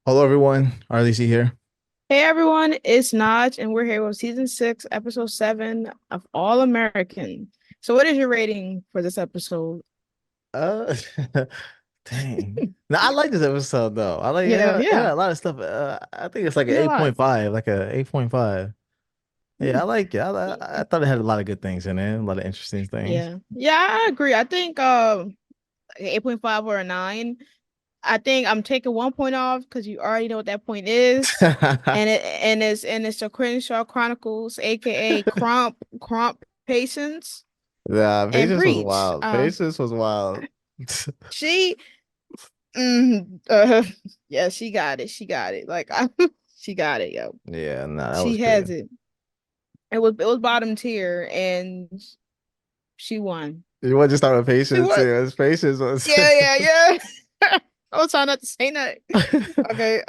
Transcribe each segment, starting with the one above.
Hello, everyone. RLC here. Hey everyone, it's Naj, and we're here with season 6, episode 7 of All American. So, what is your rating for this episode? Uh, dang. Now I like this episode though. I like Yeah, it. Had yeah, a lot of stuff. I think it's like an yeah, a lot. 8.5, like a 8.5. Yeah, I Mm. like it. I thought it had a lot of good things in it, a lot of interesting things. Yeah, yeah, I agree. I think 8.5 or a 9. I think I'm taking 1 point off because you already know what that point is, and it's the Crenshaw Chronicles, aka Crump Patience Nah, and Patience was Preach. wild. Patience was wild. She yeah, she got it. She got it. She got it, yo. Yeah, nah, that was She crazy. has it. It was bottom tier, and she won. You want to start with She Patience? won. Yeah, Patience was. Yeah, yeah, yeah. I was trying not to say that. Okay.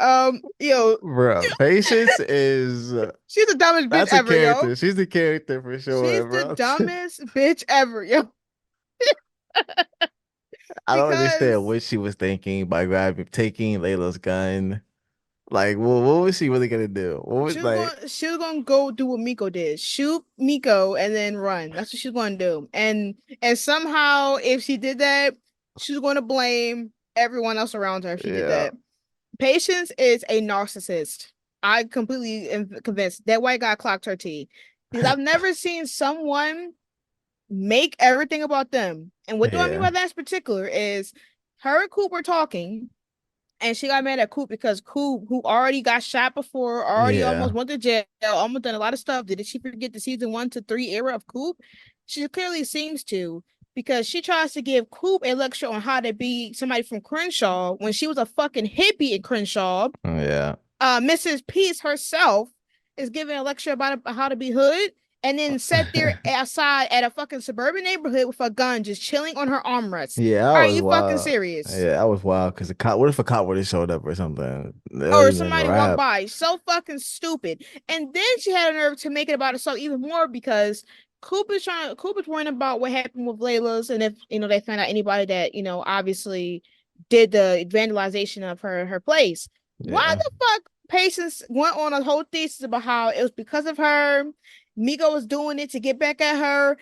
Yo, Bro, Patience is she's the dumbest bitch that's a ever, yo. character. She's the character for sure, She's the bro. dumbest bitch ever, yo. I don't understand Because what she was thinking by taking Layla's gun. Like, what was she really gonna do? What was like, she was gonna go do what Miko did. Shoot Miko and then run. That's what she's gonna do. And somehow if she did that, she's gonna blame everyone else around her if she did yeah, that. Patience is a narcissist. I completely am convinced that white guy clocked her tea. Because I've never seen someone make everything about them. And what do I mean yeah, by that in particular is her and Coop were talking and she got mad at Coop because Coop, who already got shot before, already yeah, almost went to jail, almost done a lot of stuff. Did she forget the season 1 to 3 era of Coop? She clearly seems to, because she tries to give Coop a lecture on how to be somebody from Crenshaw when she was a fucking hippie in Crenshaw. yeah, Mrs. Peace herself is giving a lecture about how to be hood, and then sat there outside at a fucking suburban neighborhood with a gun just chilling on her armrest. yeah. That Are was you fucking wild. serious? Yeah, that was wild. Because the cop, what if a cop would have showed up or something? That would Or have been a somebody walked wrap. by. So fucking stupid. And then she had a nerve to make it about herself even more because Cooper's worrying about what happened with Layla's, and if they find out anybody that, obviously did the vandalization of her place. Why Yeah. the fuck Patience went on a whole thesis about how it was because of her. Miko was doing it to get back at her.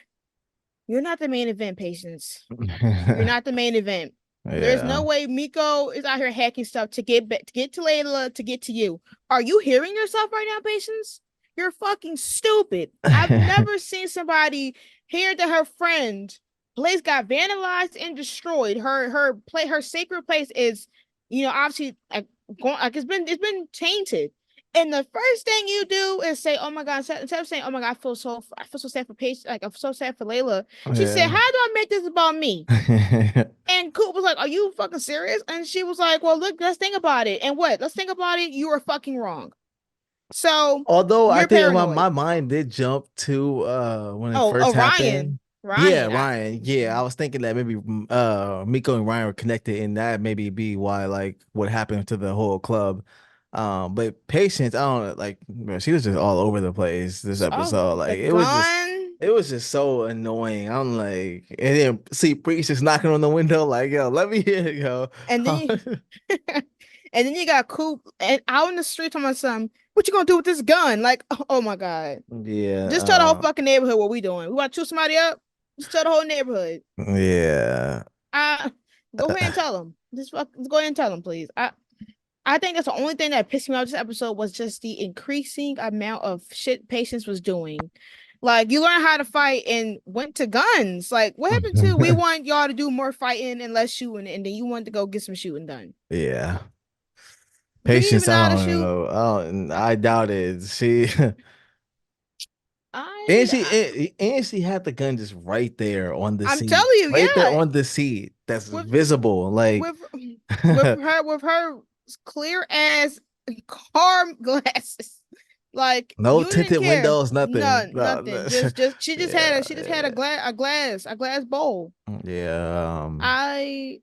You're not the main event, Patience. You're not the main event. There's no Yeah. way Miko is out here hacking stuff to get back, to get to Layla, to get to you. Are you hearing yourself right now, Patience? You're fucking stupid. I've never seen somebody hear that her friend Blaze got vandalized and destroyed. Her sacred place is, obviously like it's been tainted. And the first thing you do is say, "Oh my God!" Instead of saying, "Oh my God, I feel so sad for Patience. Like I'm so sad for Layla." She said, Yeah. "How do I make this about me?" And Coop was like, "Are you fucking serious?" And she was like, "Well, look, let's think about it. And what? Let's think about it. You are fucking wrong. So Although I you're think my, paranoid." my mind did jump to when it Oh, first Ryan. happened. Yeah, Ryan. Ryan. Yeah, I was thinking that maybe Miko and Ryan were connected and that maybe be why like what happened to the whole club. But Patience, I don't know, like bro, she was just all over the place this Oh, episode. the Like gun. it was just so annoying. I'm like, and then see Priest just knocking on the window, like, yo, let me in, yo. And then and then you got Coop and out in the street talking about something. What you gonna do with this gun? Like, oh my God. Yeah, Just tell the whole fucking neighborhood what we doing. We want to shoot somebody up? Just tell the whole neighborhood. yeah. Uh Go ahead and tell them. Just go ahead and tell them, please. I think that's the only thing that pissed me off this episode was just the increasing amount of shit Patience was doing. Like you learn how to fight and went to guns. Like what happened to we want y'all to do more fighting and less shooting, and then you want to go get some shooting done. Yeah. Do you Patience, even know how to I don't shoot? know. I doubt it. She and I, she I and she had the gun just right there on the I'm seat. telling you, Right there yeah. on the seat. That's With visible. Like with with her clear as car glasses. Like no you didn't tinted care. windows, nothing. None, No, nothing. no. Just Yeah, she just had yeah. a glass bowl. Yeah. I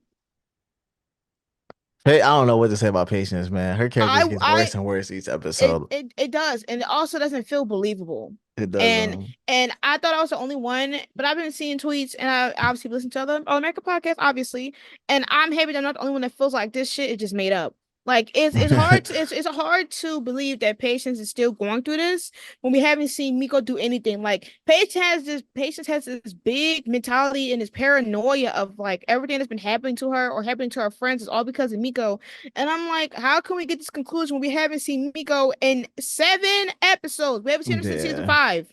Hey, I don't know what to say about Patience, man. Her character just gets I worse and worse each it episode. it it does, and it also doesn't feel believable. It And doesn't. and I thought I was the only one, but I've been seeing tweets, and I obviously listen to other All American podcasts, obviously, and I'm happy that I'm not the only one that feels like this shit is just made up. Like it's hard to it's hard to believe that Patience is still going through this when we haven't seen Miko do anything. Like Patience has this big mentality and this paranoia of like everything that's been happening to her or happening to her friends is all because of Miko. And I'm like, how can we get this conclusion when we haven't seen Miko in 7 episodes? We haven't seen her since season Yeah. 5.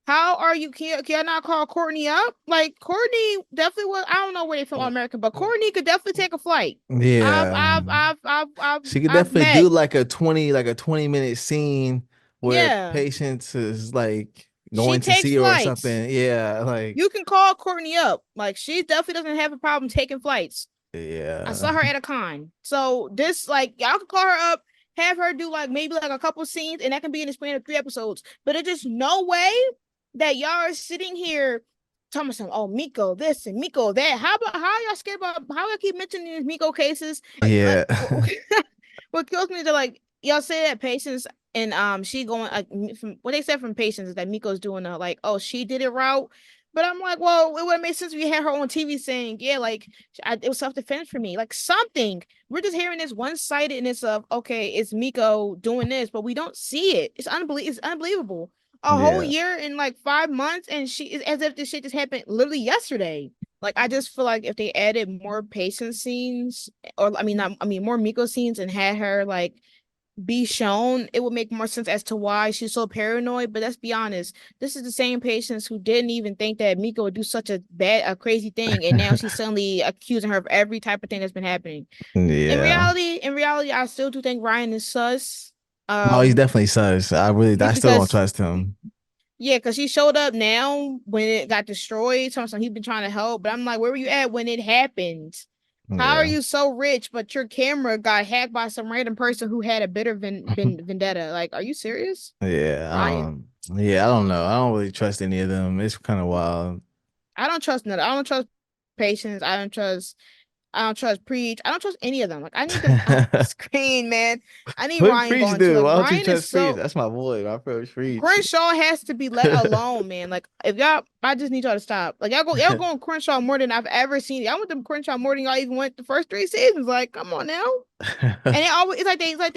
How are you? Can I not call Courtney up? Like Courtney definitely was. I don't know where they from American, but Courtney could definitely take a flight. I've Yeah. I've I've I've I've She could I've definitely do met. like a 20-minute scene where Yeah, Patience is like she going to takes see her or flights. something. Yeah, like You can call Courtney up. Like she definitely doesn't have a problem taking flights. I yeah. saw her at a con. So this like y'all can call her up, have her do like maybe like a couple scenes, and that can be in the span of 3 episodes. But there's just no way that y'all are sitting here talking about some, oh Miko this and Miko that. How about how y'all scared about how y'all keep mentioning these Miko cases? Like Yeah. what kills me is that like y'all say that Patience and she going like from what they said from Patience is that Miko's doing a like, oh she did it route. But I'm like, well, it would have made sense if we had her on TV saying, yeah, like it was self defense for me, like something. We're just hearing this one sidedness of, okay, it's Miko doing this, but we don't see it. It's unbelievable. A whole Yeah. year in like 5 months, and she is as if this shit just happened literally yesterday. Like I just feel like if they added more Patience scenes, or I mean, not, I mean more Miko scenes, and had her like be shown, it would make more sense as to why she's so paranoid. But let's be honest, this is the same Patience who didn't even think that Miko would do such a crazy thing, and now she's suddenly accusing her of every type of thing that's been happening. Yeah. In reality, I still do think Ryan is sus. Oh, he's Um, definitely sus. I still don't because trust him. yeah, because he showed up now when it got destroyed. So he's been trying to help, but I'm like, where were you at when it happened? How are Yeah. you so rich, but your camera got hacked by some random person who had a bitter vendetta? Like, are you serious, Yeah. Ryan? Yeah, I don't know. I don't really trust any of them. It's kind of wild. I don't trust none. I don't trust Patience. I don't trust Preach. I don't trust any of them. Like, I need them off the screen, man. I need What Ryan Preach going to do? like Why don't you Ryan is trust Preach? so That's my boy, my favorite Preach. Crenshaw has to be let alone, man. Like if y'all, I just need y'all to stop. Like y'all going Crenshaw more than I've ever seen. I went to Crenshaw more than y'all even went the first 3 seasons. Like, come on now. And it always it's like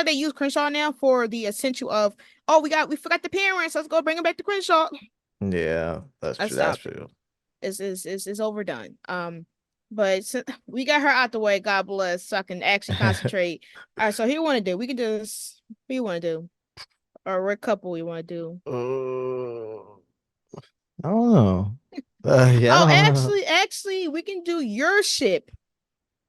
they use Crenshaw now for the essential of, oh, we forgot the parents. Let's go bring them back to Crenshaw. Yeah, that's Let's true. That's stop. true. It's overdone. But we got her out the way. God bless. So I can actually concentrate. All right. So here we want to do. We can do this. What you want to do? Or what couple we want to do? I don't know. Yeah, I Oh, don't know. actually, we can do your ship.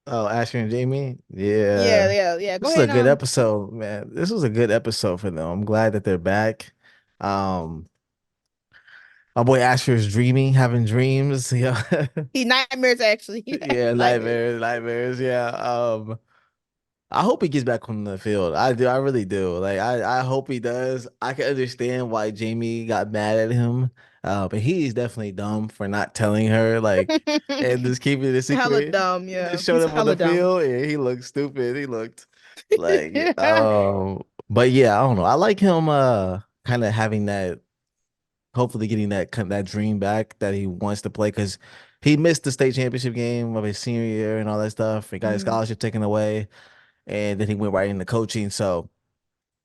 Oh, Asher and Jamie. Yeah, Yeah. yeah, yeah. Go This is a ahead. good episode, man. This was a good episode for them. I'm glad that they're back. Um, my boy Asher is dreaming, having dreams. Yeah. He nightmares actually. He Yeah, nightmares. nightmares, nightmares. Yeah. I hope he gets back on the field. I do. I really do. Like, I hope he does. I can understand why Jamie got mad at him. But he's definitely dumb for not telling her, like, and just keeping it a Hella secret. dumb. He Yeah, just showed he's up on the hella dumb. field and he looked stupid. He looked like, but yeah, I don't know. I like him, kind of having that, hopefully getting that dream back that he wants to play because he missed the state championship game of his senior year and all that stuff. He got his Mhm. scholarship taken away and then he went right into coaching. So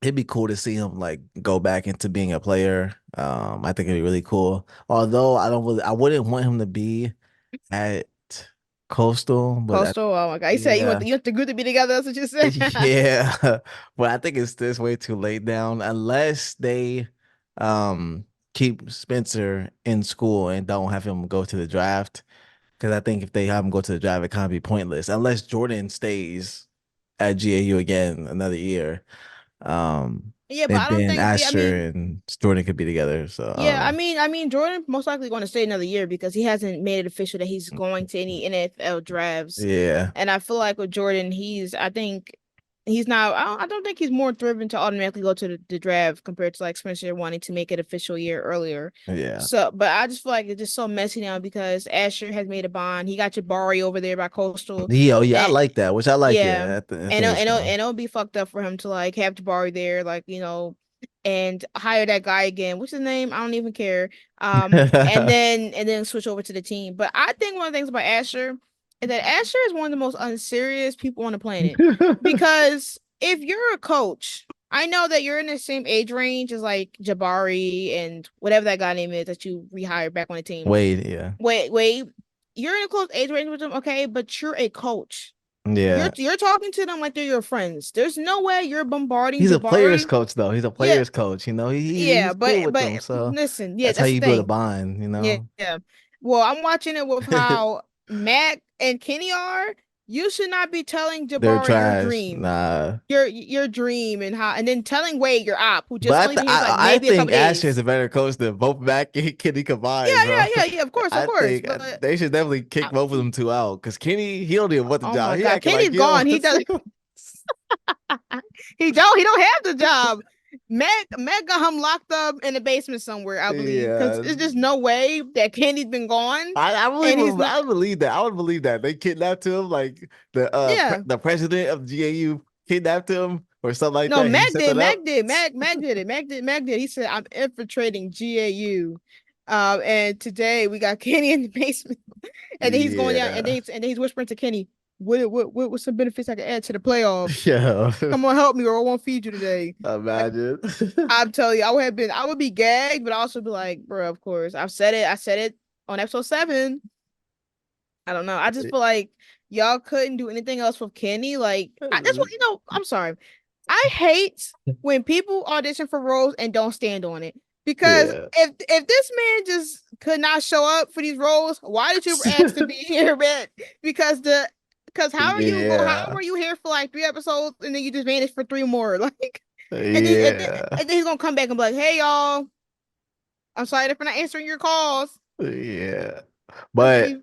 it'd be cool to see him like go back into being a player. I think it'd be really cool. Although I wouldn't want him to be at Coastal, but Coastal. Oh my god. He said yeah, you want the group to be together. That's what you said. yeah. But I think it's this way too late down unless they um keep Spencer in school and don't have him go to the draft. Because I think if they have him go to the draft, it kind of be pointless unless Jordan stays at GAU again another year. Um, Yeah, but and I don't then think. I mean, Asher and Jordan could be together. So I don't yeah, know. I mean, Jordan most likely going to stay another year because he hasn't made it official that he's going to any NFL drafts. Yeah, And I feel like with Jordan, I think he's not. I don't think he's more driven to automatically go to the draft compared to like Spencer wanting to make it official year earlier. yeah, So, but I just feel like it's just so messy now because Asher has made a bond. He got Jabari over there by Coastal, yeah, oh, yeah. I and like that. Which I like. yeah, Yeah, I think it's fun. it'll be fucked up for him to like have Jabari there, like and hire that guy again. What's his name? I don't even care. And then switch over to the team. But I think one of the things about Asher that Asher is one of the most unserious people on the planet. Because if you're a coach, I know that you're in the same age range as like Jabari and whatever that guy name is that you rehired back on the team. Wade, yeah. Wait, you're in a close age range with them, okay? But you're a coach. You're Yeah. you're talking to them like they're your friends. There's no way you're bombarding He's a player's Jabari. coach though. He's a Yeah, player's coach, you know. yeah, He's cool with but them. So listen, yeah, that's how that's the you build a thing. bond, you Yeah, know. yeah. Well, I'm watching it with how Mac and Kenny are. You should not be telling They're Jabari your trash. dream, Nah. your dream, and how, and then telling Wade your op, who just But only been here for like I maybe a think couple Asher is days. a better coach than both Mac and Kenny combined, Yeah, bro. yeah. Of course, of I course. think But they should definitely kick both of them two out because Kenny, he don't even want the oh job. my He God, acting like Kenny's he don't gone. want to. He don't have the job. Mac got him locked up in the basement somewhere, I believe, because Yeah. there's just no way that Kenny's been gone and he's not. I believe that. I would believe that. They kidnapped him, like Yeah, the president of GAU kidnapped him or something like no, that. He Mac set did. that Mac up. did. Mac did it. Mac did. He said, "I'm infiltrating GAU." And today we got Kenny in the basement, and then he's going down, Yeah. and then he's whispering to Kenny, what's some benefits I can add to the playoffs? Yeah. Come on, help me, or I won't feed you today." Like, Imagine. I'm telling you, I would be gagged, but I also be like, bro, of course. I said it on episode 7. I don't know. I just feel like y'all couldn't do anything else with Kenny. Like, that's what, I'm sorry. I hate when people audition for roles and don't stand on it. Because Yeah. if this man just could not show up for these roles, why did you ask to be here, man? Because how Yeah. are you here for like 3 episodes and then you just vanished for 3 more? Like, Yeah. and then he's gonna come back and be like, "Hey y'all, I'm sorry for not answering your calls." Yeah. Let's But be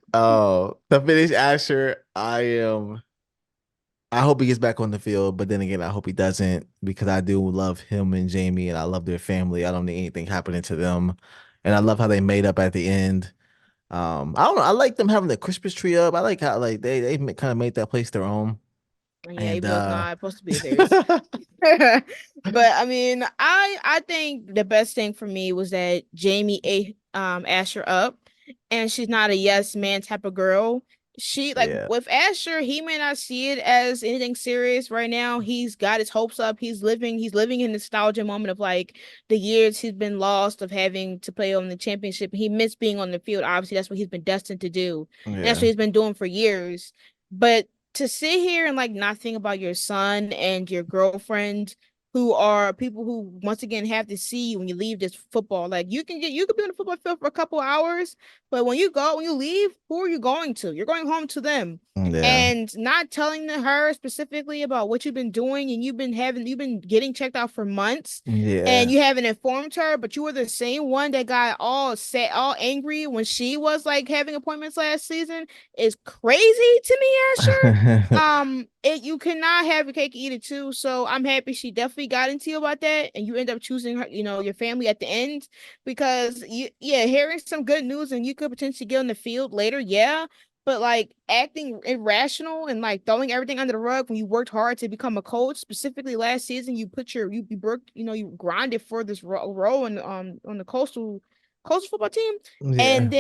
to finish Asher, I hope he gets back on the field, but then again, I hope he doesn't because I do love him and Jamie and I love their family. I don't need anything happening to them. And I love how they made up at the end. I don't know. I like them having the Christmas tree up. I like how like they kind of made that place their own. Yeah, And even though it's not supposed to be theirs. But I mean, I think the best thing for me was that Jamie ate Asher up, and she's not a yes man type of girl. She like yeah. with Asher, he may not see it as anything serious right now. He's got his hopes up. He's living in nostalgia moment of like the years he's been lost of having to play on the championship. He missed being on the field. Obviously, that's what he's been destined to do. And that's what Yeah. he's been doing for years. But to sit here and like not think about your son and your girlfriend who are people who once again have to see you when you leave this football. Like you could be on the football field for a couple hours, but when you leave, who are you going to? You're going home to them. Yeah. And not telling her specifically about what you've been doing and you've been getting checked out for months and Yeah. you haven't informed her, but you were the same one that got all sad, all angry when she was like having appointments last season is crazy to me, Asher. It you cannot have your cake and eat it too. So I'm happy she definitely got into you about that, and you end up choosing her, your family at the end because yeah, hearing some good news and you could potentially get on the field later, yeah. But like acting irrational and like throwing everything under the rug when you worked hard to become a coach, specifically last season, you worked, you grinded for this role in on the coastal football team, Yeah. and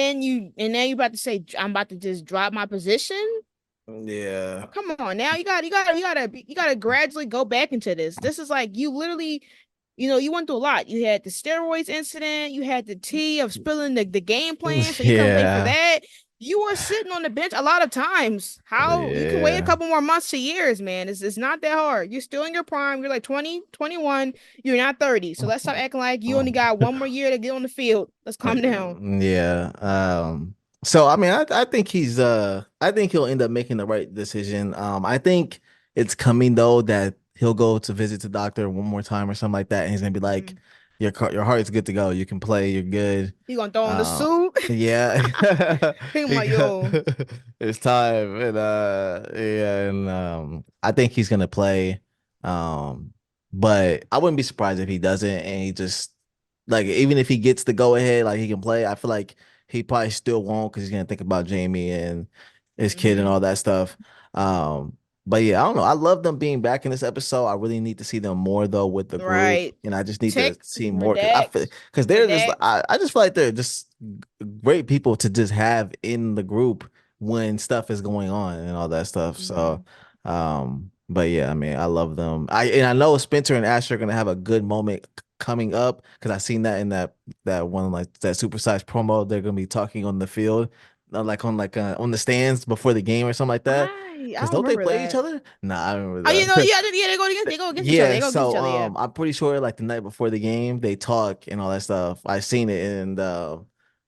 now you about to say I'm about to just drop my position. Yeah. Come on now, you gotta gradually go back into this. This is like you literally, you went through a lot. You had the steroids incident, you had the tea of spilling the game plan, so you couldn't wait for Yeah. that. You were sitting on the bench a lot of times. How you can wait a Yeah. couple more months to years, man. It's not that hard. You're still in your prime. You're like 20, 21. You're not 30. So let's stop acting like you only got one more year to get on the field. Let's calm down. Yeah. So I mean I think I think he'll end up making the right decision. I think it's coming though that he'll go to visit the doctor one more time or something like that and he's gonna be like Mhm. your heart is good to go. You can play, you're good. You gonna throw on the Uh suit? yeah. Think about yo. It's time and yeah and I think he's gonna play. But I wouldn't be surprised if he doesn't and he just like even if he gets the go ahead, like he can play, I feel like he probably still won't because he's gonna think about Jamie and his kid and Hmm. all that stuff. But yeah, I don't know. I love them being back in this episode. I really need to see them more though with the group, Right. and I just need to Tech see more because I feel Redax. they're just Redax. I just feel like they're just great people to just have in the group when stuff is going on and all that stuff. So, Mhm. but yeah, I mean, I love them. I know Spencer and Asher are gonna have a good moment coming up because I seen that in that one like that supersized promo. They're gonna be talking on the field, like on the stands before the game or something like that. I Because don't don't they remember play each that. other? Nah, I remember Oh, that. yeah, they go against each other. Yeah, They go against each so other. Yeah. I'm pretty sure like the night before the game they talk and all that stuff. I seen it and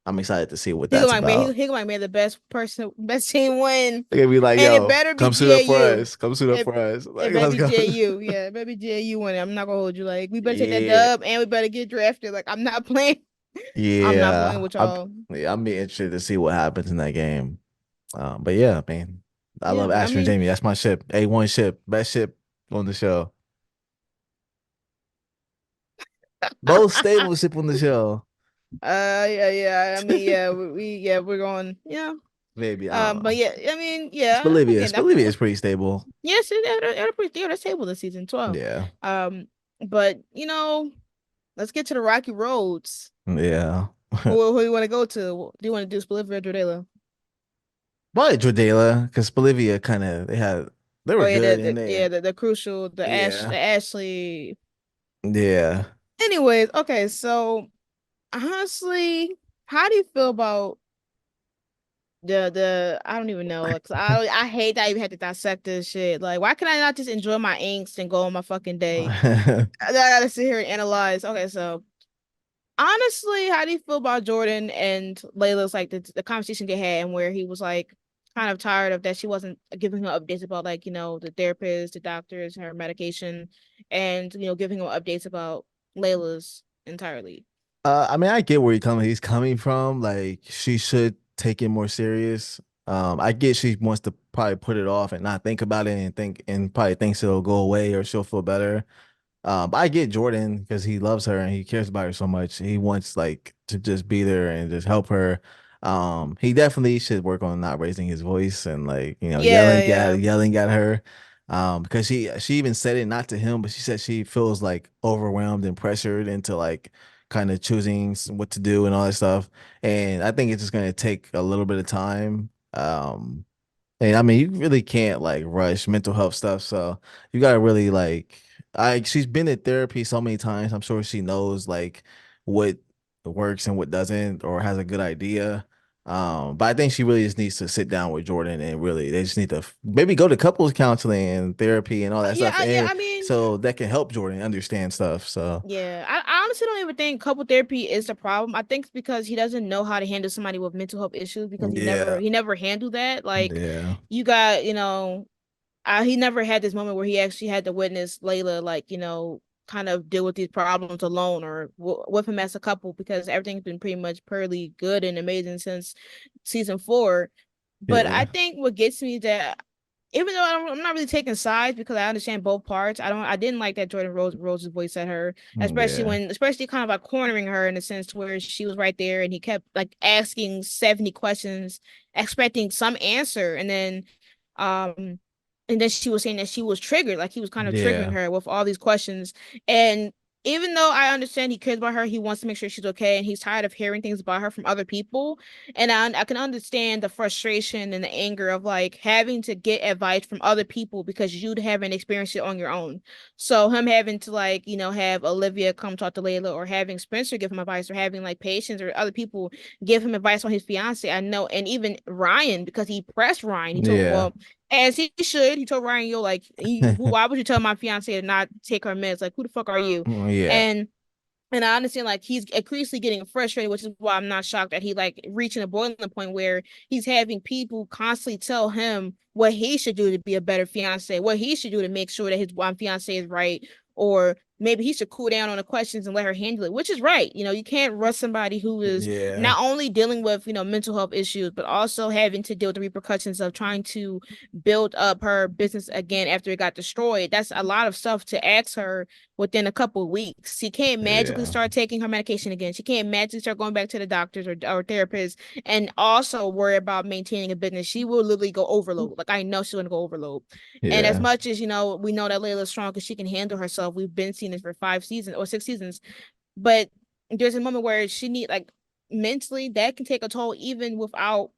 I'm excited to see what He go that's like man, about. he go like man, the best team win, They're gonna be like, and it yo, better be come suit up for GAU. us. Come suit up It for us. it Like, better let's be go. GAU. Yeah, it better be GAU winning. I'm not gonna hold you. Like we better take that Yeah. dub, and we better get drafted. Like I'm not playing. I'm not playing Yeah. with y'all. I'm be interested to see what happens in that game. But yeah, man. I Yeah, love but I Asher and mean, Jamie. That's my ship. A1 ship. Best ship on the show. Most stable ship on the show. yeah. I mean, yeah, we're going. Yeah. Maybe. I don't But know. yeah, I mean, It's yeah, Bolivia. again, It's that Bolivia is pretty stable. yes, they're pretty, they're stable this season 12. Yeah. Um, but let's get to the rocky roads. Yeah. Who do you want to go to? Do you want to do Bolivia or Jordala? But Jordala, because Bolivia they Oh were yeah, good and they the crucial, the yeah. Ashley. Yeah. Anyways, okay, so honestly, how do you feel about the I don't even know, cause I hate that I even had to dissect this shit. Like, why can I not just enjoy my angst and go on my fucking day? I gotta sit here and analyze. Okay, so honestly, how do you feel about Jordan and Layla's like the conversation they had and where he was like kind of tired of that she wasn't giving him updates about like the therapist, the doctors, her medication, and giving him updates about Layla's entirely. I mean, I get where he's coming from. Like, she should take it more serious. I get she wants to probably put it off and not think about it and probably thinks it'll go away or she'll feel better. But I get Jordan because he loves her and he cares about her so much. He wants like to just be there and just help her. He definitely should work on not raising his voice and like, Yeah, yeah. yelling at her. Because she even said it not to him, but she said she feels like overwhelmed and pressured into like kind of choosing what to do and all that stuff. And I think it's just gonna take a little bit of time. And I mean, you really can't like rush mental health stuff. So you gotta really like, she's been in therapy so many times. I'm sure she knows like what works and what doesn't, or has a good idea. But I think she really just needs to sit down with Jordan and really they just need to maybe go to couples counseling and therapy and all that stuff, Yeah, and I mean, so that can help Jordan understand stuff. So yeah, I honestly don't even think couple therapy is the problem. I think it's because he doesn't know how to handle somebody with mental health issues because yeah, he never handled that. Like yeah, you got, he never had this moment where he actually had to witness Layla, like, kind of deal with these problems alone or with him as a couple because everything's been pretty much purely good and amazing since season 4. But I yeah, think what gets me that even though I'm not really taking sides because I understand both parts, I didn't like that Jordan Rose's voice at her, yeah, especially kind of like cornering her in a sense where she was right there and he kept like asking 70 questions, expecting some answer, um and then she was saying that she was triggered, like he was kind of triggering yeah, her with all these questions. And even though I understand he cares about her, he wants to make sure she's okay, and he's tired of hearing things about her from other people. And I can understand the frustration and the anger of like having to get advice from other people because you haven't experienced it on your own. So him having to like, have Olivia come talk to Layla or having Spencer give him advice or having like patients or other people give him advice on his fiance. I know. And even Ryan, because he pressed Ryan, he told him, yeah, well, as he should, he told Ryan, yo, like, why would you tell my fiance to not take her meds? Like, who the fuck are you? yeah, And and I understand like he's increasingly getting frustrated, which is why I'm not shocked that he like reaching a boiling point where he's having people constantly tell him what he should do to be a better fiance, what he should do to make sure that his fiance is right, or maybe he should cool down on the questions and let her handle it, which is right. You can't rush somebody who is yeah, not only dealing with mental health issues, but also having to deal with the repercussions of trying to build up her business again after it got destroyed. That's a lot of stuff to ask her within a couple of weeks. She can't magically yeah, start taking her medication again. She can't magically start going back to the doctors or therapists and also worry about maintaining a business. She will literally go overload. Like I know she's gonna go overload. And as yeah. much as we know that Layla's strong because she can handle herself. We've been seeing this for 5 seasons or 6 seasons. But there's a moment where she need like mentally that can take a toll even without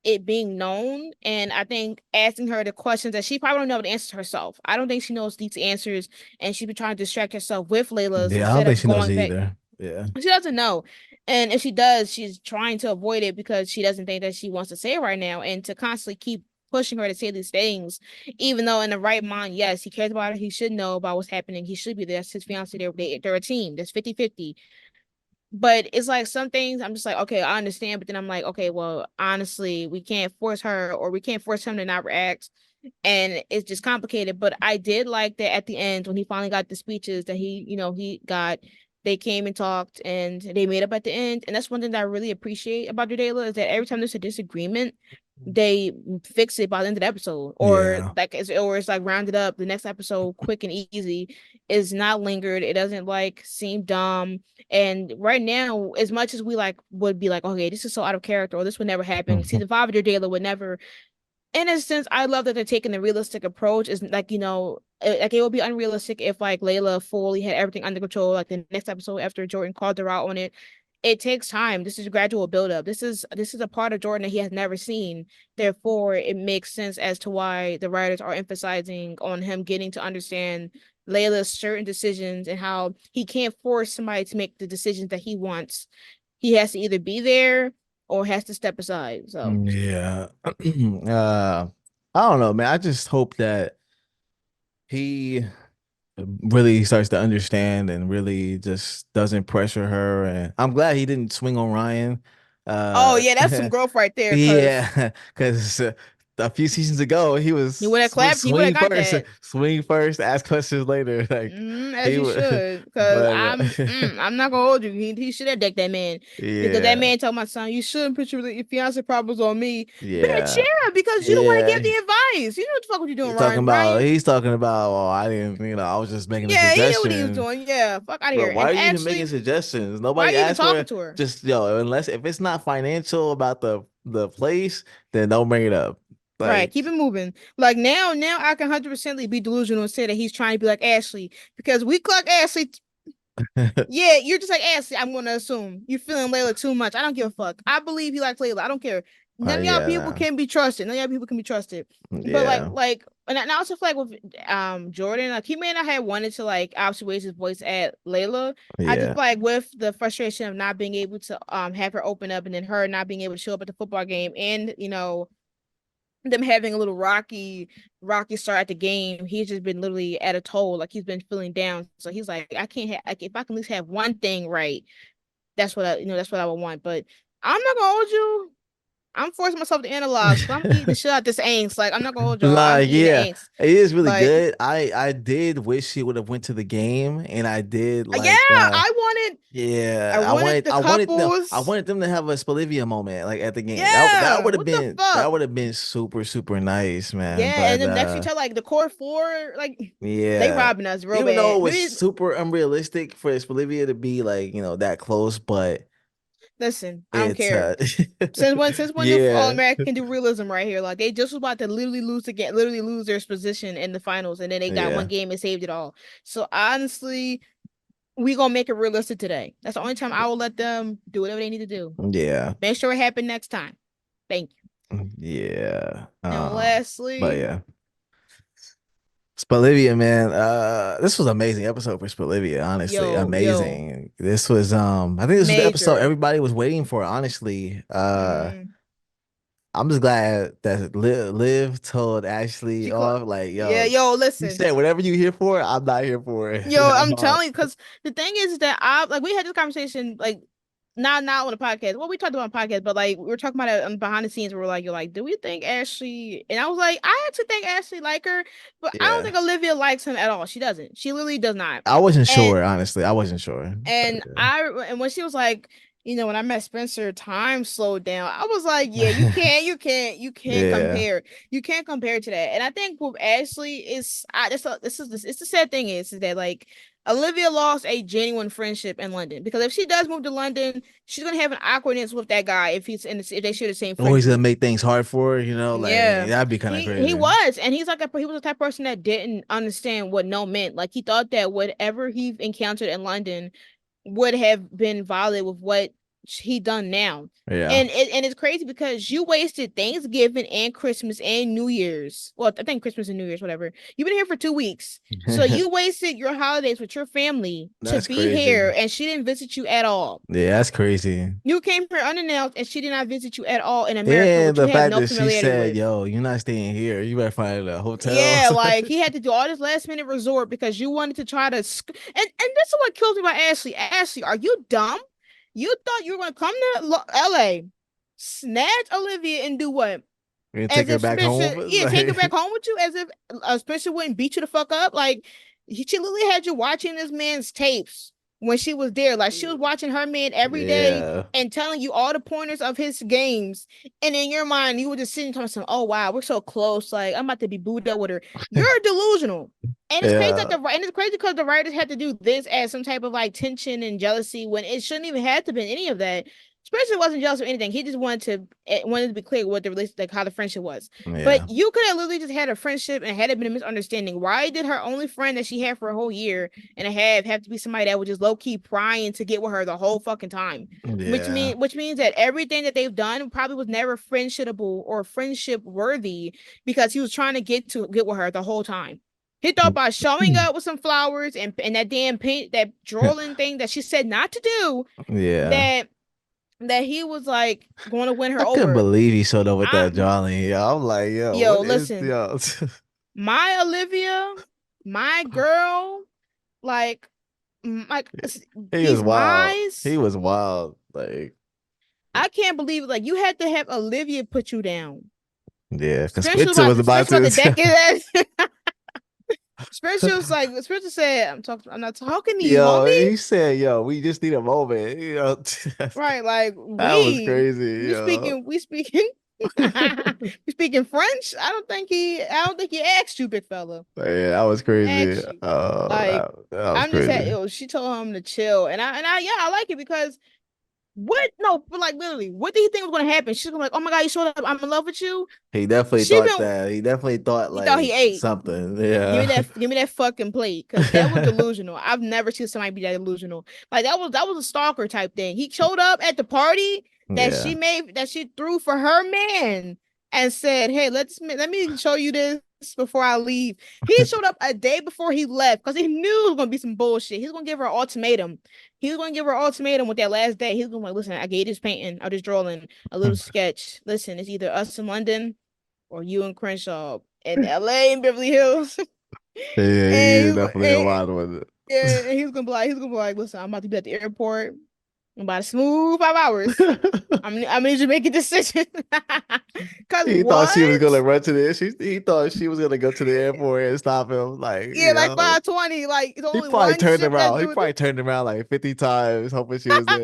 it being known, and I think asking her the questions that she probably don't know the answers herself. I don't think she knows these answers, and she's been trying to distract herself with Layla's Yeah, I don't instead think of she knows going back. either. Yeah. She doesn't know. And if she does, she's trying to avoid it because she doesn't think that she wants to say it right now, and to constantly keep pushing her to say these things, even though in the right mind, yes, he cares about her. He should know about what's happening. He should be there. That's his fiance. They're a team. That's 50-50. But it's like some things I'm just like, okay, I understand. But then I'm like, okay, well, honestly, we can't force her or we can't force him to not react. And it's just complicated. But I did like that at the end when he finally got the speeches that he got. They came and talked and they made up at the end. And that's one thing that I really appreciate about Jadela is that every time there's a disagreement, they fix it by the end of the episode, or Yeah. it's like rounded up the next episode quick and easy. Is not lingered. It doesn't like seem dumb. And right now, as much as we like would be like, okay, this is so out of character, or this would never happen. Season 5 of Daredevil would never. In a sense, I love that they're taking the realistic approach. Is like like it would be unrealistic if like Layla fully had everything under control. Like the next episode after Jordan called her out on it, it takes time. This is a gradual buildup. This is a part of Jordan that he has never seen. Therefore, it makes sense as to why the writers are emphasizing on him getting to understand Layla's certain decisions and how he can't force somebody to make the decisions that he wants. He has to either be there or has to step aside. So, Yeah. I don't know, man. I just hope that he really starts to understand and really just doesn't pressure her. And I'm glad he didn't swing on Ryan. oh Uh, yeah, that's some growth right there. Cause yeah, because a few seasons ago he was he would have clapped. He would have got that. swing first, ask questions later. Like As he you would, should, because but I'm not gonna hold you. He should have decked that man, because that yeah, man told my son, "You shouldn't put your fiance problems on me, bitch." yeah, Yeah, because you don't want to give yeah. the advice. You know what the fuck what you doing, Talking Ryan? about, Ryan, he's talking about, oh, I didn't, I was just making a yeah, he knew what he was suggestion. doing. Yeah, fuck out of Bro, here. why And are you even making actually, suggestions? why are Nobody you even asked talking for to her? just unless if it's not financial about the place, then don't bring it up. Right, Like keep it moving. Like now I can 100% be delusional and say that he's trying to be like Ashley, because we clock Ashley. Yeah, you're just like Ashley. I'm gonna assume you're feeling Layla too much. I don't give a fuck. I believe he likes Layla. I don't care. None of y'all yeah, people no. can be trusted. None of y'all people can be trusted. But Yeah, and I also feel like with Jordan, like he may not have wanted to like obviously raise his voice at Layla. I just yeah. feel like with the frustration of not being able to have her open up, and then her not being able to show up at the football game, and them having a little rocky start at the game. He's just been literally at a toll, like he's been feeling down. So he's like, I can't have, like, if I can at least have one thing right, that's what I would want. But I'm not gonna hold you. I'm forcing myself to analyze because I'm eating the shit out this angst. Like, I'm not gonna hold y'all. I'm Like, eating the yeah, angst. it is really Like, good. I did wish he would have went to the game, and I did yeah, like I yeah, wanted the I couples. wanted them to have a Spolivia moment like at the game. That Yeah, would have what the been fuck? super super nice, man. Yeah, and But then next to each other, like the core four, like they yeah. robbing us real Even though bad. it was Maybe super unrealistic for Bolivia to be like, that close, but listen, I don't it's care. Since when the All yeah. American can do realism right here? Like they just was about to literally lose their position in the finals, and then they got one Yeah. game and saved it all. So honestly, we gonna make it realistic today. That's the only time I will let them do whatever they need to do. Yeah. Make sure it happen next time. Thank you. Yeah. And But lastly, yeah. Spolivia, man. This was an amazing episode for Spolivia, honestly. yo, Amazing. This was I think this was the episode major. everybody was waiting for, honestly. Mm, I'm just glad that Liv told Ashley she called. off, like, Yeah, yo, yo, he listen. said, whatever you here for, I'm not here for it. Yo, I'm telling you, because the thing is that I like we had this conversation like not on the podcast. Well, we talked about on the podcast, but like we were talking about it behind the scenes. We were like, you're like, do we think Ashley? And I was like, I actually think Ashley like her, but I don't Yeah. think Olivia likes him at all. She doesn't. She literally does not. I wasn't And sure, honestly. I wasn't sure. But and when she was like, when I met Spencer, time slowed down. I was like, yeah, you can't yeah. compare. You can't compare to that. And I think with Ashley is I this it's the sad thing is that like Olivia lost a genuine friendship in London, because if she does move to London, she's gonna have an awkwardness with that guy if he's if they share the same friend Always gonna group. make things hard for her, like Yeah. that'd be kind of He crazy. was, and he was the type of person that didn't understand what no meant. Like he thought that whatever he encountered in London would have been violent with what he done now. Yeah. And it's crazy because you wasted Thanksgiving and Christmas and New Year's. Well, I think Christmas and New Year's, whatever. You've been here for 2 weeks. So you wasted your holidays with your family to That's be crazy. here, and she didn't visit you at all. Yeah, that's crazy. You came here unannounced, and she did not visit you at all in America, And which you the have fact no that she familiarity said, with. "Yo, you're not staying here. You better find a hotel." Yeah, like he had to do all this last minute resort because you wanted to try to and this is what kills me about Ashley. Ashley, are you dumb? You thought you were gonna come to LA, snatch Olivia and do what? And take As her if back Spencer, home. yeah, take her back home with you, as if Spencer wouldn't beat you the fuck up. Like she literally had you watching this man's tapes when she was there. Like she was watching her man every day Yeah. and telling you all the pointers of his games. And in your mind, you were just sitting talking, "Oh wow, we're so close. Like I'm about to be booed up with her." You're delusional. And it's crazy that Yeah. and it's crazy because the writers had to do this as some type of like tension and jealousy when it shouldn't even have to be any of that. Spencer wasn't jealous of anything. He just wanted to be clear what the relation, like how the friendship was. But Yeah. you could have literally just had a friendship and had it been a misunderstanding. Why did her only friend that she had for a whole year and a half have to be somebody that was just low key prying to get with her the whole fucking time? Yeah. Which means that everything that they've done probably was never friendshipable or friendship worthy because he was trying to get with her the whole time. He thought by showing up with some flowers and that damn paint, that drooling thing that she said not to do, Yeah. that he was like going to win her I couldn't over. believe he showed up with that I'm Johnny. Yo, I'm like, yo, yo, what is listen, yo? my Olivia, my girl, like, like He was these wild. mice. He was wild. Like, I can't believe it. Like you had to have Olivia put you down. yeah, because Spencer was about Spencer about to. to deck his ass. Spencer was like, Spencer said, I'm not talking to you, Yo, homie. he said, yo, we just need a moment. You know, Right, like that was crazy, we yo. speaking we speaking we speaking French. I don't think he asked you, big fella. Yeah, that was crazy. Asked you. Like That was I'm just had crazy. yo, she told him to chill. And I yeah, I like it because what no, but like literally, what do you think was gonna happen? She's gonna be like, oh my god, you showed up, I'm in love with you. He definitely She thought been that. He definitely thought he thought he like ate. something. Yeah. Give me that fucking plate because that was delusional. I've never seen somebody be that delusional. Like that was a stalker type thing. He showed up at the party Yeah. that she threw for her man and said, "Hey, let me show you this before I leave." He showed up a day before he left because he knew it was gonna be some bullshit. He's gonna give her an ultimatum. He was gonna give her an ultimatum with that last day. He's gonna be like, "Listen, I gave this painting, I just drawing a little sketch. Listen, it's either us in London or you and Crenshaw in LA and Beverly Hills." Yeah, he is and, definitely a and wild with yeah, and he's gonna be like, listen, I'm about to be at the airport in about a smooth 5 hours. it. I'm gonna need you to make a decision. Cause He thought she was gonna what? run to the he thought she was gonna go to the airport and stop him. Like, Yeah, you like know, 5:20. Like it's he only probably one turned ship that's around. He doing probably turned around like 50 times, hoping she was there.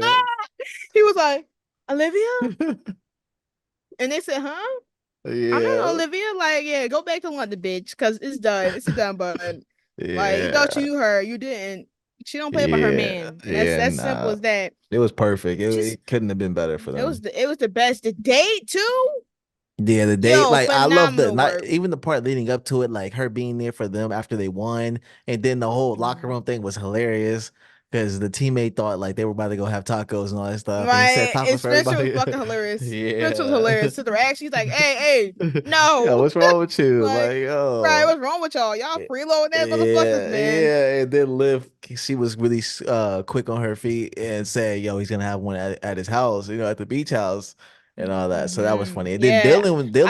he was like, Olivia? And they said, huh? I'm not Yeah. Olivia. Like, yeah, go back to London, bitch, cause it's done. It's done, but like you thought Yeah. you knew her, you didn't. She don't play about her Yeah. man. And Yeah. that's simple Nah. as that. It was perfect. She's It couldn't have been better for them. it was the best. The date too. Yeah, the date, Yo, like I love the phenomenal not work. even the part leading up to it, like her being there for them after they won, and then the whole locker room thing was hilarious because the teammate thought like they were about to go have tacos and all that stuff, and he set Right. tacos And for Spencer was everybody. fucking hilarious. Spencer was Yeah. hilarious. So the reaction, he's like, hey, Yeah, no. what's wrong with you? Like, Like, right, oh, what's wrong with y'all? Y'all yeah, freeloading that motherfuckers, man. yeah. And then Liv, she was really quick on her feet and said, "Yo, he's gonna have one at his house, you know, at the beach house and all that." So that was funny. And then Yeah. I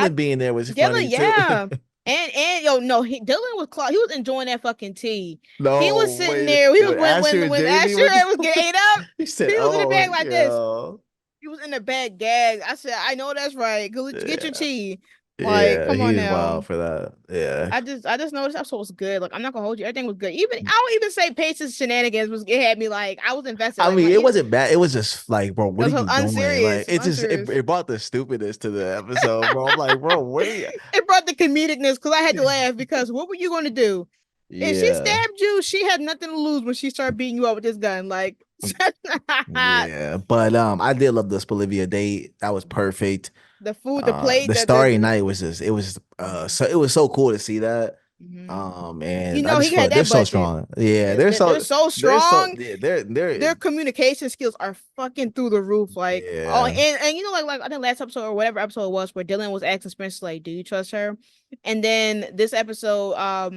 Dylan being there was Dylan, funny too. yeah. And yo, no, Dylan was he was enjoying that fucking tea. He was No, sitting wait. there. He was When Asher and when Jamie Asher went, was getting ate up. he said, He was in the "Oh, bag like this. yo, He was in the bag gag. I said, I know that's right. Get your yeah, tea. Like, yeah, come on he's now. wild for that. Yeah, I just noticed episode was good. Like I'm not gonna hold you. Everything was good. Even I would even say Pace's shenanigans was it had me like I was invested. I Like mean, my it even wasn't bad. It was just like, bro, it what are was you doing? Like, unserious. It was it just unserious. it brought the stupidness to the episode, bro. I'm like, bro, what are you? It brought the comedicness because I had to laugh because what were you gonna do? If she Yeah, stabbed you, she had nothing to lose when she started beating you up with this gun. Like yeah. But I did love the Bolivia date. That was perfect. the food, the plate, The Starry Night was just it was so it was so cool to see that. Mhm. You And I know, just he feel had like they're that so budget. strong. Yeah, Yeah, they're so they're so strong. yeah, they're Their communication skills are fucking through the roof. Like, oh, yeah, and you know, like I think last episode or whatever episode it was where Dylan was asking Spencer, like, do you trust her? And then this episode, I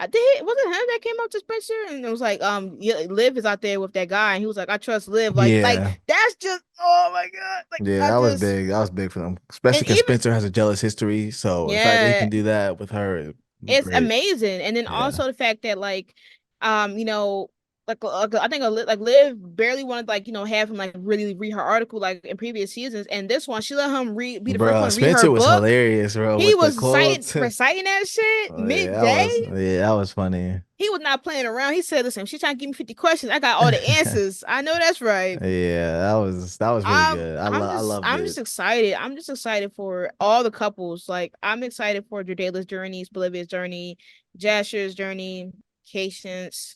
think was it him that came up to Spencer and it was like, yeah, Liv is out there with that guy, and he was like, I trust Liv. Like yeah. that's just oh my god. Like Yeah, I that was just big. That was big for them, especially and because even Spencer has a jealous history. So the fact that he yeah, can do that with her, it's great. amazing. And then Yeah, also the fact that like, you know, I think like Liv barely wanted like have him like really read her article like in previous seasons, and this one she let him read be the first one bro. to read her Spencer was book. hilarious, bro, He with the was quotes. reciting that shit Yeah, that midday. was funny. He was not playing around. He said, "Listen, she's trying to give me 50 questions. I got all the answers. I know that's right." Yeah, that was really good. I loved I'm just it, excited. I'm just excited for all the couples. Like I'm excited for Jordala's journey, Bolivia's journey, Jasher's journey, Patience.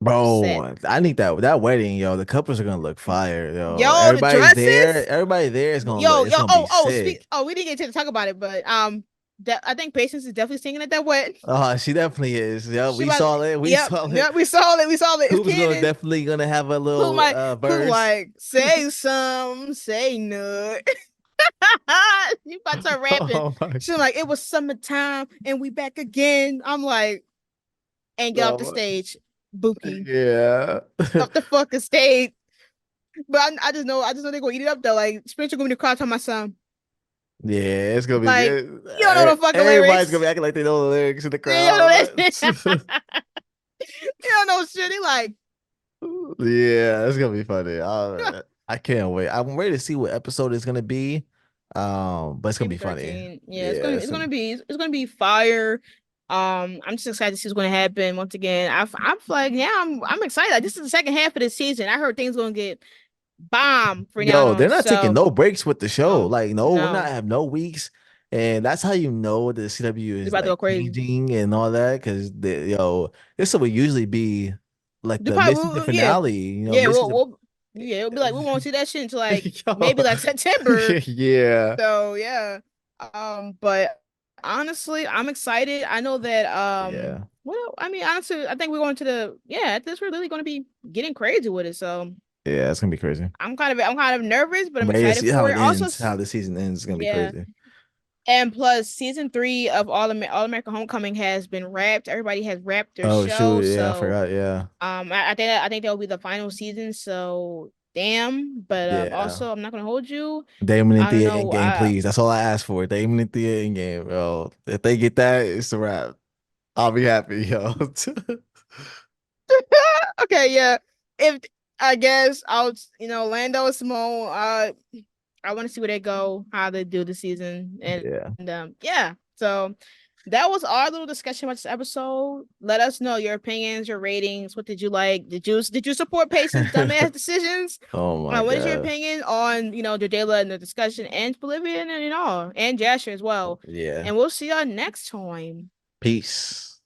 I'm set. bro. I think that wedding, yo, the couples are gonna look fire, yo. Yo, the dresses. Everybody there is gonna look. Yo, It's yo. gonna be Oh, sick. we didn't get to talk about it, but that I think Patience is definitely singing at that wedding. She definitely is. Yeah, She we about, saw it. We yep, saw it. yep. We saw it. We saw it. It's Coop's gonna canon. definitely gonna have a Coop little like, Coop verse. like, say some, say nut. You about to start rapping. Oh my She's like, it was summertime and we back again. I'm like, and get off the god. stage, Buki, Yeah. off the fucking stage. But I just know they're gonna eat it up though. Like Spencer gonna be in the crowd telling my son, Yeah, it's gonna be like, good. you don't know the fucking Everybody's gonna lyrics. be acting like they know the lyrics in the Yeah, you don't know crowd. that. You don't know shit. They like, Yeah, it's gonna be funny. I can't wait. I'm ready to see what episode it's gonna be. But it's gonna maybe be funny. 13. Yeah, Yeah, it's gonna be fire. I'm just excited to see what's gonna happen once again. I'm like, yeah, I'm excited. Like, this is the second half of the season. I heard things gonna get bomb for now yo, they're on. not taking So no breaks with the show. no, Like, no, we're not no, have no weeks, and that's how you know the CW we is about to go like crazy. changing and all that. Because this would usually be like The the part, mid-season yeah, finale. yeah, Mid-season. yeah, it'll be like we won't see that shit until like Yo, maybe like September. yeah, So yeah, but honestly, I'm excited. I know that yeah, well, I mean, honestly, I think we're going to the yeah. This we're really going to be getting crazy with it. So yeah. It's gonna be crazy. I'm kind of nervous, but I'm I'm ready to excited see how for it it. Also, ends, how the season ends. It's gonna be yeah, crazy. and plus season 3 of All American Homecoming has been wrapped. Everybody has wrapped their Oh show, shoot, yeah, I so forgot. Yeah, I think that will be the final season. So damn, but yeah. also I'm not gonna hold you. Damon and I don't Thea in know. game, please. That's all I ask for. Damon and Thea in game, bro. If they get that, it's a wrap. I'll be happy, yo. Okay, yeah. If I guess I'll, Lando and Simone. I want to see where they go, how they do the season, Yeah. and yeah. So that was our little discussion about this episode. Let us know your opinions, your ratings. What did you like? Did you support Patient's dumbass decisions? Oh my What is your God. opinion on Jadela and the discussion and Bolivia and all and Jasher as well? Yeah. And we'll see y'all next time. Peace.